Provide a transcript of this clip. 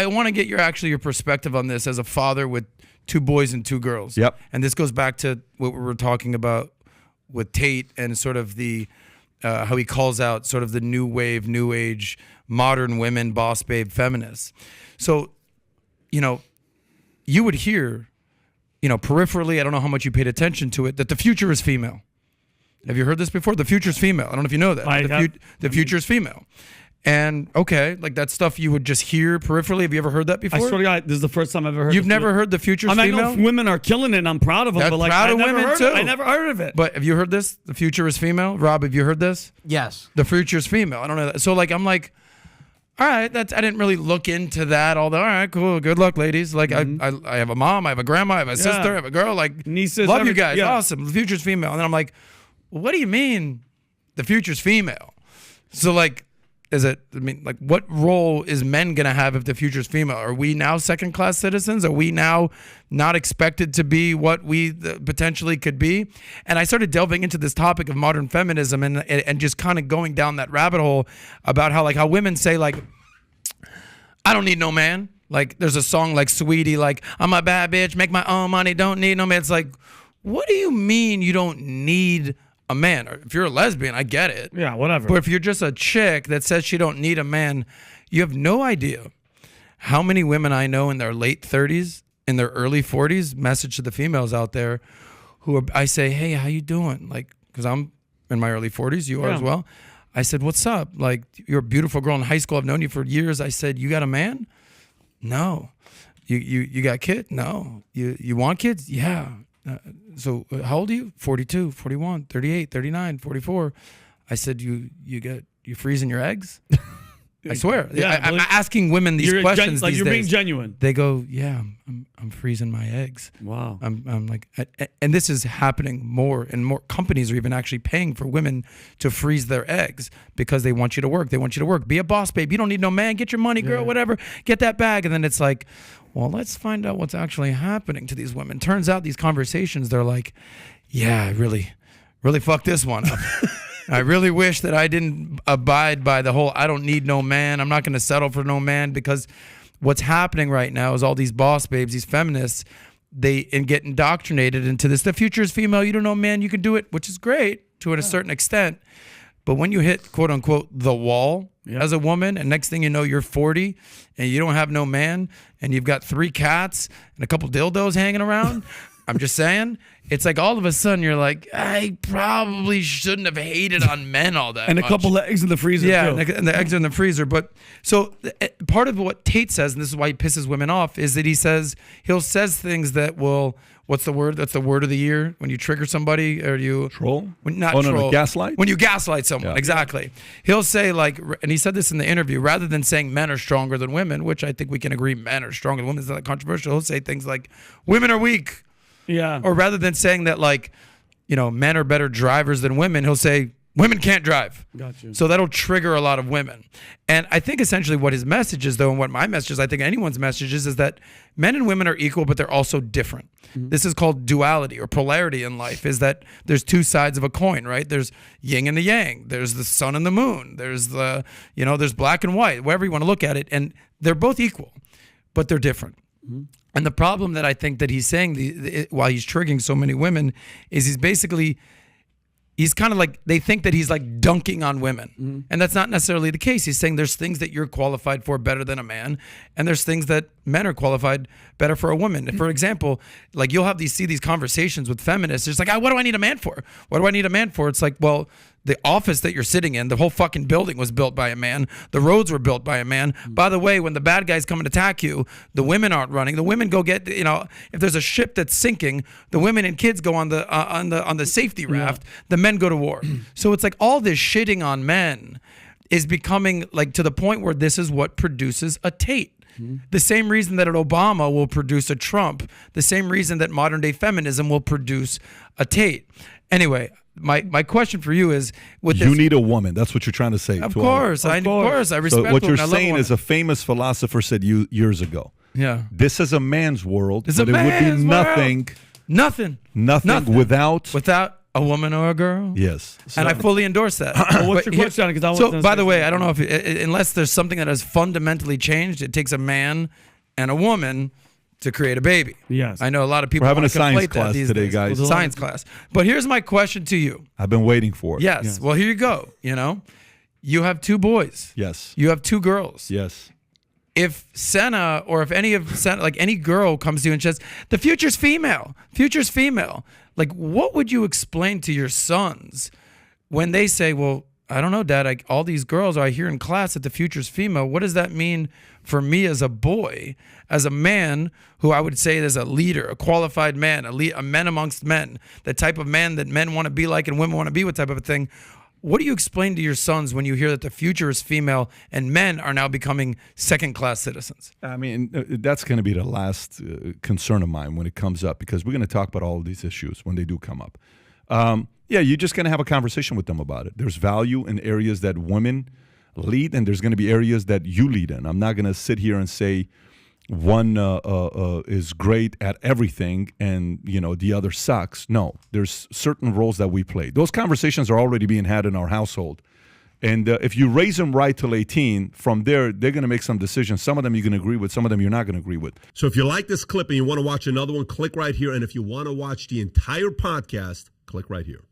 I want to get your perspective on this as a father with 2 boys and 2 girls. Yep. And this goes back to what we were talking about with Tate and sort of the how he calls out sort of the new wave, new age, modern women, boss babe feminists. So, you would hear, peripherally, I don't know how much you paid attention to it, that the future is female. Have you heard this before? The future's female. I don't know if you know that. The future's female. And okay, like that stuff you would just hear peripherally. Have you ever heard that before? I swear to God, this is the first time I've ever heard. You've never heard the future's female? I know women are killing it, and I'm proud of them. But proud of women too. I never heard of it. But have you heard this? The future is female. Rob, have you heard this? Yes. The future's female. I don't know that. So I'm like, all right, I didn't really look into that. Although, all right, cool, good luck, ladies. Like I have a mom, I have a grandma, I have a sister, I have a girl. Like nieces, love you guys, awesome. The future's female. And then I'm like, what do you mean, the future's female? So what role is men going to have if the future's female? Are we now second-class citizens? Are we now not expected to be what we potentially could be? And I started delving into this topic of modern feminism and just kind of going down that rabbit hole about how women say, I don't need no man. Like, there's a song like Sweetie, like, I'm a bad bitch, make my own money, don't need no man. It's like, what do you mean you don't need a man? Or if you're a lesbian, I get it. Yeah, whatever. But if you're just a chick that says she don't need a man, you have no idea how many women I know in their late 30s, in their early 40s, message to the females out there I say, hey, how you doing? Like, because I'm in my early 40s, you are as well. I said, what's up? Like, you're a beautiful girl in high school. I've known you for years. I said, you got a man? No. You got kids? No. You want kids? Yeah. So how old are you? 42, 41, 38, 39, 44. I said, you freezing your eggs? I swear. Yeah, I'm asking women these questions these you're days. being genuine. They go, yeah, I'm freezing my eggs. Wow. I'm like, and this is happening more and more. Companies are even actually paying for women to freeze their eggs because they want you to work. They want you to work. Be a boss, babe. You don't need no man. Get your money, girl, whatever. Get that bag. And then it's like, well, let's find out what's actually happening to these women. Turns out these conversations, they're like, yeah, I really fucked this one up. I really wish that I didn't abide by the whole I don't need no man. I'm not going to settle for no man, because what's happening right now is all these boss babes, these feminists, they get indoctrinated into this. The future is female. You don't know, man. You can do it, which is great to a certain extent. But when you hit, quote unquote, the wall as a woman, and next thing you know, you're 40 and you don't have no man and you've got 3 cats and a couple dildos hanging around. I'm just saying, it's like all of a sudden you're like, I probably shouldn't have hated on men all that and much. a couple of eggs in the freezer, too. And the eggs are in the freezer. But so part of what Tate says, and this is why he pisses women off, is that he'll says things that will, what's the word? That's the word of the year when you trigger somebody, or you troll. Troll. No, gaslight. When you gaslight someone, exactly. He'll say and he said this in the interview, rather than saying men are stronger than women, which I think we can agree men are stronger than women, it's not controversial. He'll say things like women are weak. Yeah. Or rather than saying that men are better drivers than women, he'll say women can't drive. Got you. So that'll trigger a lot of women. And I think essentially what his message is, though, and what my message is, I think anyone's message is that men and women are equal, but they're also different. Mm-hmm. This is called duality or polarity in life, is that there's 2 sides of a coin, right? There's yin and the yang. There's the sun and the moon. There's there's black and white, wherever you want to look at it. And they're both equal, but they're different. Mm-hmm. And the problem that I think that he's saying while he's triggering so many women is he's kind of like, they think that he's like dunking on women. Mm-hmm. And that's not necessarily the case. He's saying there's things that you're qualified for better than a man, and there's things that men are qualified better for a woman. Mm-hmm. For example, like you'll see these conversations with feminists. It's like, what do I need a man for? What do I need a man for? It's like, well, the office that you're sitting in, the whole fucking building was built by a man. The roads were built by a man. By the way, when the bad guys come and attack you, the women aren't running. The women go get, if there's a ship that's sinking, the women and kids go on the safety raft. The men go to war. So it's like all this shitting on men is becoming like to the point where this is what produces a Tate. Mm-hmm. The same reason that an Obama will produce a Trump, the same reason that modern day feminism will produce a Tate. Anyway, my question for you is, you need a woman. That's what you're trying to say. Of course, I respect. So what you're saying is a famous philosopher said years ago. Yeah, this is a man's world, but it would be nothing without a woman or a girl? Yes. And I fully endorse that. Well, what's your question? Because I was gonna by say the way, I something. don't know if unless there's something that has fundamentally changed, it takes a man and a woman to create a baby. Yes. I know a lot of people We're having wanna a science conflate that class these today, days. guys. Science class. But here's my question to you. I've been waiting for it. Yes. Well, here you go. You know, you have 2 boys. Yes. You have 2 girls. Yes. If Senna or if any of Senna, like any girl comes to you and says, the future's female, like what would you explain to your sons when they say, well, I don't know, Dad, all these girls I hear in class that the future's female. What does that mean for me as a boy, as a man who I would say is a leader, a qualified man, a man amongst men, the type of man that men want to be like and women want to be with type of a thing. What do you explain to your sons when you hear that the future is female and men are now becoming second-class citizens? I mean, that's going to be the last concern of mine when it comes up, because we're going to talk about all of these issues when they do come up. Yeah, you're just going to have a conversation with them about it. There's value in areas that women lead, and there's going to be areas that you lead in. I'm not going to sit here and say one is great at everything and the other sucks. No, there's certain roles that we play. Those conversations are already being had in our household. And if you raise them right till 18, from there, they're going to make some decisions. Some of them you're going to agree with, some of them you're not going to agree with. So if you like this clip and you want to watch another one, click right here. And if you want to watch the entire podcast, click right here.